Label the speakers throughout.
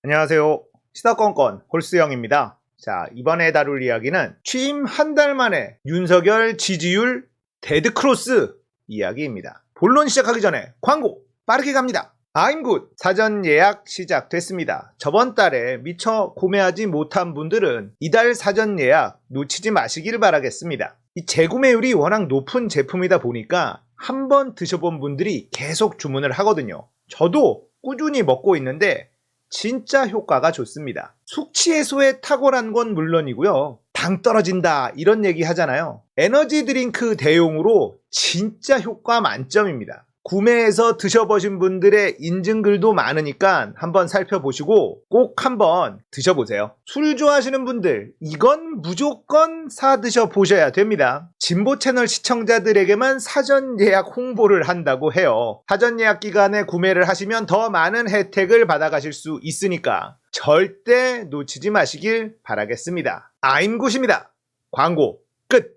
Speaker 1: 안녕하세요. 시사건건 홀스영입니다. 자, 이번에 다룰 이야기는 취임 한 달 만에 윤석열 지지율 데드크로스 이야기입니다. 본론 시작하기 전에 광고 빠르게 갑니다. I'm good. 사전 예약 시작됐습니다. 저번 달에 미처 구매하지 못한 분들은 이달 사전 예약 놓치지 마시길 바라겠습니다. 이 재구매율이 워낙 높은 제품이다 보니까 한번 드셔본 분들이 계속 주문을 하거든요. 저도 꾸준히 먹고 있는데 진짜 효과가 좋습니다. 숙취 해소에 탁월한 건 물론이고요. 당 떨어진다 이런 얘기 하잖아요. 에너지 드링크 대용으로 진짜 효과 만점입니다. 구매해서 드셔보신 분들의 인증글도 많으니까 한번 살펴보시고 꼭 한번 드셔보세요. 술 좋아하시는 분들 이건 무조건 사 드셔보셔야 됩니다. 진보 채널 시청자들에게만 사전 예약 홍보를 한다고 해요. 사전 예약 기간에 구매를 하시면 더 많은 혜택을 받아가실 수 있으니까 절대 놓치지 마시길 바라겠습니다. 아임굿입니다. 광고 끝!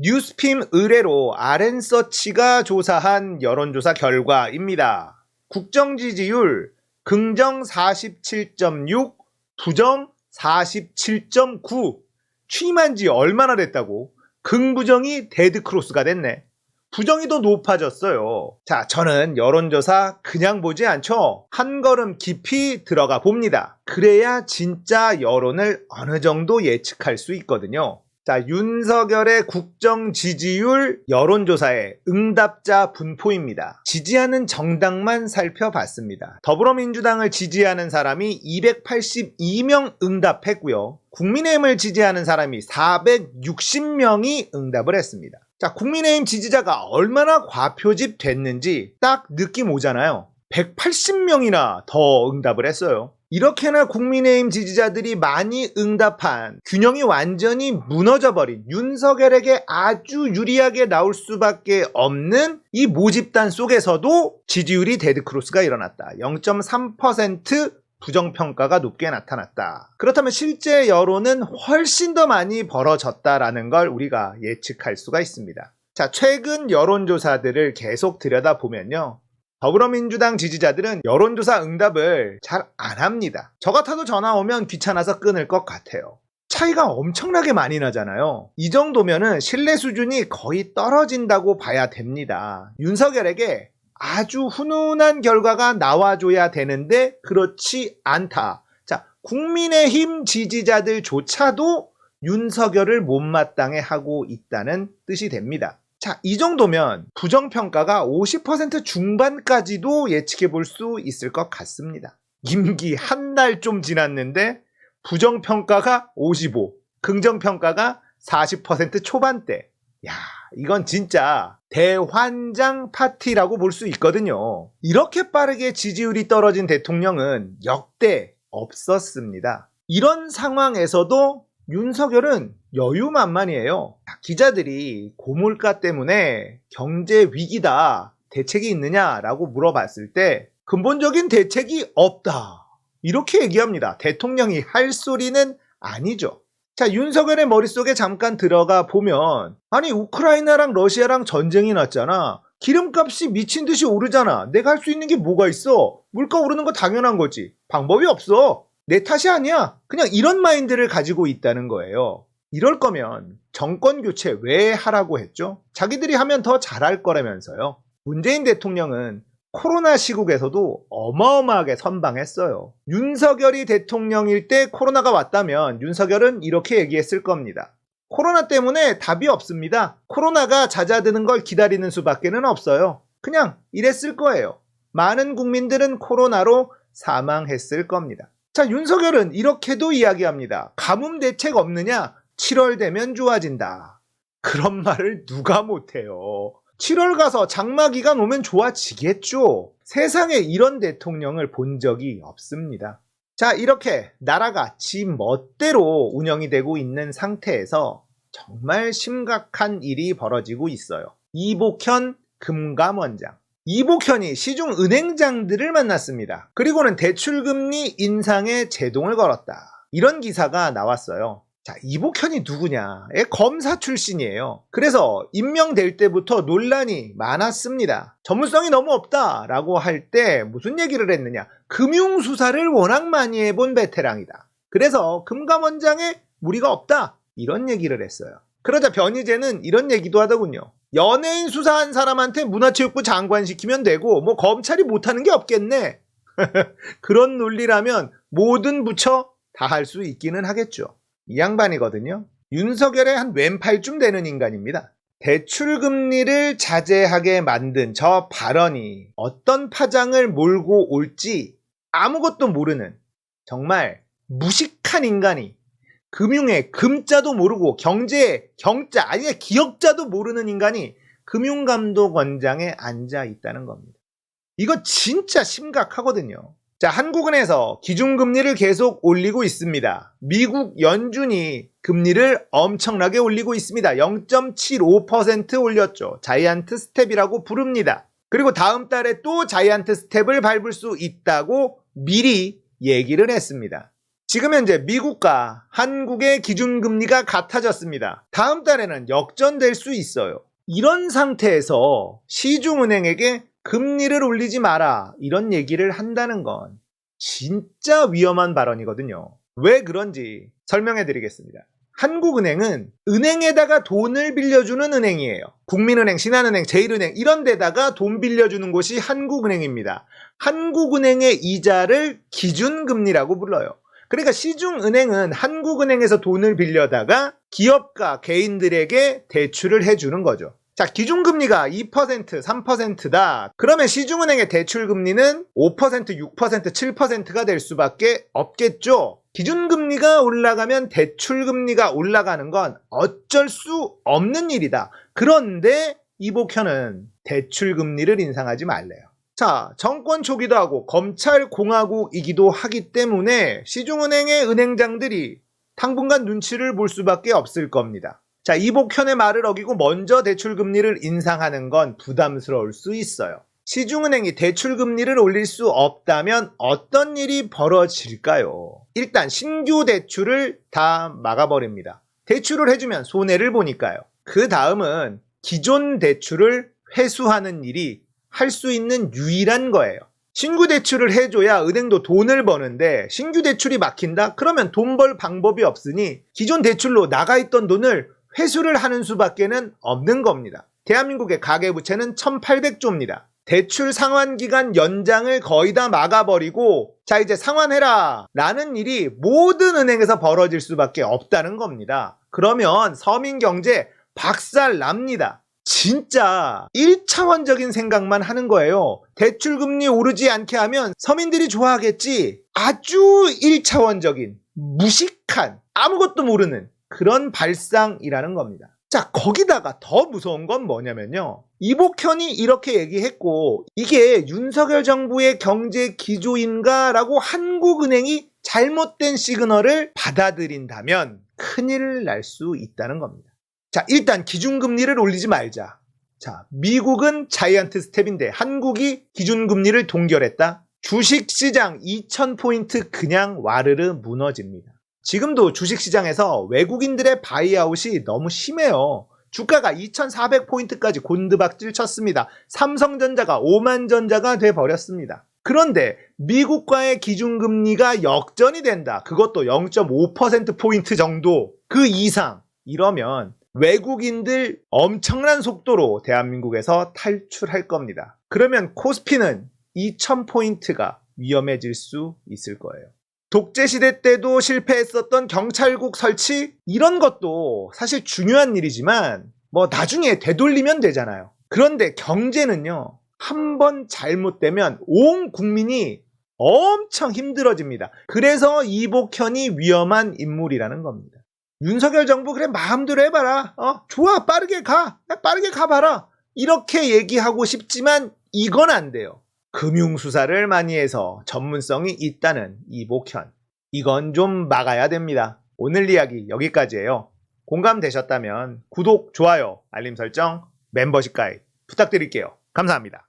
Speaker 1: 뉴스핌 의뢰로 RN서치가 조사한 여론조사 결과입니다. 국정 지지율 긍정 47.6, 부정 47.9. 취임한 지 얼마나 됐다고? 긍부정이 데드크로스가 됐네. 부정이 더 높아졌어요. 자, 저는 여론조사 그냥 보지 않죠. 한 걸음 깊이 들어가 봅니다. 그래야 진짜 여론을 어느 정도 예측할 수 있거든요. 자, 윤석열의 국정 지지율 여론조사의 응답자 분포입니다. 지지하는 정당만 살펴봤습니다. 더불어민주당을 지지하는 사람이 282명 응답했고요. 국민의힘을 지지하는 사람이 460명이 응답을 했습니다. 자, 국민의힘 지지자가 얼마나 과표집 됐는지 딱 느낌 오잖아요. 180명이나 더 응답을 했어요. 이렇게나 국민의힘 지지자들이 많이 응답한 균형이 완전히 무너져버린 윤석열에게 아주 유리하게 나올 수밖에 없는 이 모집단 속에서도 지지율이 데드크로스가 일어났다. 0.3% 부정평가가 높게 나타났다. 그렇다면 실제 여론은 훨씬 더 많이 벌어졌다라는 걸 우리가 예측할 수가 있습니다. 자, 최근 여론조사들을 계속 들여다보면요. 더불어민주당 지지자들은 여론조사 응답을 잘 안 합니다. 저 같아도 전화 오면 귀찮아서 끊을 것 같아요. 차이가 엄청나게 많이 나잖아요. 이 정도면은 신뢰 수준이 거의 떨어진다고 봐야 됩니다. 윤석열에게 아주 훈훈한 결과가 나와줘야 되는데 그렇지 않다. 자, 국민의힘 지지자들조차도 윤석열을 못마땅해 하고 있다는 뜻이 됩니다. 자, 이 정도면 부정평가가 50% 중반까지도 예측해 볼 수 있을 것 같습니다. 임기 한 달 좀 지났는데 부정평가가 55, 긍정평가가 40% 초반대. 야, 이건 진짜 대환장 파티라고 볼 수 있거든요. 이렇게 빠르게 지지율이 떨어진 대통령은 역대 없었습니다. 이런 상황에서도 윤석열은 여유만만이에요. 기자들이 고물가 때문에 경제 위기다, 대책이 있느냐라고 물어봤을 때 근본적인 대책이 없다, 이렇게 얘기합니다. 대통령이 할 소리는 아니죠. 자, 윤석열의 머릿속에 잠깐 들어가 보면 아니 우크라이나랑 러시아랑 전쟁이 났잖아. 기름값이 미친 듯이 오르잖아. 내가 할 수 있는 게 뭐가 있어? 물가 오르는 거 당연한 거지. 방법이 없어. 내 탓이 아니야. 그냥 이런 마인드를 가지고 있다는 거예요. 이럴 거면 정권 교체 왜 하라고 했죠? 자기들이 하면 더 잘할 거라면서요. 문재인 대통령은 코로나 시국에서도 어마어마하게 선방했어요. 윤석열이 대통령일 때 코로나가 왔다면 윤석열은 이렇게 얘기했을 겁니다. 코로나 때문에 답이 없습니다. 코로나가 잦아드는 걸 기다리는 수밖에는 없어요. 그냥 이랬을 거예요. 많은 국민들은 코로나로 사망했을 겁니다. 자, 윤석열은 이렇게도 이야기합니다. 가뭄 대책 없느냐? 7월 되면 좋아진다. 그런 말을 누가 못해요. 7월 가서 장마 기간 오면 좋아지겠죠. 세상에 이런 대통령을 본 적이 없습니다. 자, 이렇게 나라가 지 멋대로 운영이 되고 있는 상태에서 정말 심각한 일이 벌어지고 있어요. 이복현 금감원장. 이복현이 시중 은행장들을 만났습니다. 그리고는 대출금리 인상에 제동을 걸었다. 이런 기사가 나왔어요. 자, 이복현이 누구냐? 검사 출신이에요. 그래서 임명될 때부터 논란이 많았습니다. 전문성이 너무 없다라고 할 때 무슨 얘기를 했느냐? 금융수사를 워낙 많이 해본 베테랑이다. 그래서 금감원장에 무리가 없다. 이런 얘기를 했어요. 그러자 변희재는 이런 얘기도 하더군요. 연예인 수사한 사람한테 문화체육부 장관 시키면 되고 뭐 검찰이 못하는 게 없겠네. 그런 논리라면 모든 부처 다 할 수 있기는 하겠죠. 이 양반이거든요. 윤석열의 한 왼팔쯤 되는 인간입니다. 대출금리를 자제하게 만든 저 발언이 어떤 파장을 몰고 올지 아무것도 모르는 정말 무식한 인간이 금융의 금자도 모르고 경제의 경자 아니 기억자도 모르는 인간이 금융감독원장에 앉아 있다는 겁니다. 이거 진짜 심각하거든요. 자, 한국은행에서 기준금리를 계속 올리고 있습니다. 미국 연준이 금리를 엄청나게 올리고 있습니다. 0.75% 올렸죠. 자이언트 스텝이라고 부릅니다. 그리고 다음 달에 또 자이언트 스텝을 밟을 수 있다고 미리 얘기를 했습니다. 지금 현재 미국과 한국의 기준금리가 같아졌습니다. 다음 달에는 역전될 수 있어요. 이런 상태에서 시중은행에게 금리를 올리지 마라 이런 얘기를 한다는 건 진짜 위험한 발언이거든요. 왜 그런지 설명해 드리겠습니다. 한국은행은 은행에다가 돈을 빌려주는 은행이에요. 국민은행, 신한은행, 제일은행 이런 데다가 돈 빌려주는 곳이 한국은행입니다. 한국은행의 이자를 기준금리라고 불러요. 그러니까 시중은행은 한국은행에서 돈을 빌려다가 기업가 개인들에게 대출을 해주는 거죠. 자, 기준금리가 2%, 3%다. 그러면 시중은행의 대출금리는 5%, 6%, 7%가 될 수밖에 없겠죠. 기준금리가 올라가면 대출금리가 올라가는 건 어쩔 수 없는 일이다. 그런데 이복현은 대출금리를 인상하지 말래요. 자, 정권 초기도 하고 검찰공화국이기도 하기 때문에 시중은행의 은행장들이 당분간 눈치를 볼 수밖에 없을 겁니다. 자, 이복현의 말을 어기고 먼저 대출금리를 인상하는 건 부담스러울 수 있어요. 시중은행이 대출금리를 올릴 수 없다면 어떤 일이 벌어질까요? 일단 신규 대출을 다 막아버립니다. 대출을 해주면 손해를 보니까요. 그 다음은 기존 대출을 회수하는 일이 할 수 있는 유일한 거예요. 신규 대출을 해줘야 은행도 돈을 버는데 신규 대출이 막힌다? 그러면 돈 벌 방법이 없으니 기존 대출로 나가 있던 돈을 회수를 하는 수밖에는 없는 겁니다. 대한민국의 가계부채는 1800조입니다. 대출 상환기간 연장을 거의 다 막아버리고 자 이제 상환해라 라는 일이 모든 은행에서 벌어질 수밖에 없다는 겁니다. 그러면 서민경제 박살납니다. 진짜 1차원적인 생각만 하는 거예요. 대출금리 오르지 않게 하면 서민들이 좋아하겠지. 아주 1차원적인 무식한 아무것도 모르는 그런 발상이라는 겁니다. 자, 거기다가 더 무서운 건 뭐냐면요. 이복현이 이렇게 얘기했고 이게 윤석열 정부의 경제 기조인가 라고 한국은행이 잘못된 시그널을 받아들인다면 큰일 날 수 있다는 겁니다. 자, 일단 기준금리를 올리지 말자. 자, 미국은 자이언트 스텝인데 한국이 기준금리를 동결했다. 주식시장 2000포인트 그냥 와르르 무너집니다. 지금도 주식시장에서 외국인들의 바이아웃이 너무 심해요. 주가가 2400포인트까지 곤두박질 쳤습니다. 삼성전자가 오만전자가 돼버렸습니다. 그런데 미국과의 기준금리가 역전이 된다. 그것도 0.5%포인트 정도 그 이상 이러면 외국인들 엄청난 속도로 대한민국에서 탈출할 겁니다. 그러면 코스피는 2000포인트가 위험해질 수 있을 거예요. 독재시대 때도 실패했었던 경찰국 설치 이런 것도 사실 중요한 일이지만 뭐 나중에 되돌리면 되잖아요. 그런데 경제는요. 한번 잘못되면 온 국민이 엄청 힘들어집니다. 그래서 이복현이 위험한 인물이라는 겁니다. 윤석열 정부 그래 마음대로 해봐라. 좋아 빠르게 가봐라. 이렇게 얘기하고 싶지만 이건 안 돼요. 금융수사를 많이 해서 전문성이 있다는 이복현. 이건 좀 막아야 됩니다. 오늘 이야기 여기까지예요. 공감되셨다면 구독, 좋아요, 알림 설정, 멤버십 가입 부탁드릴게요. 감사합니다.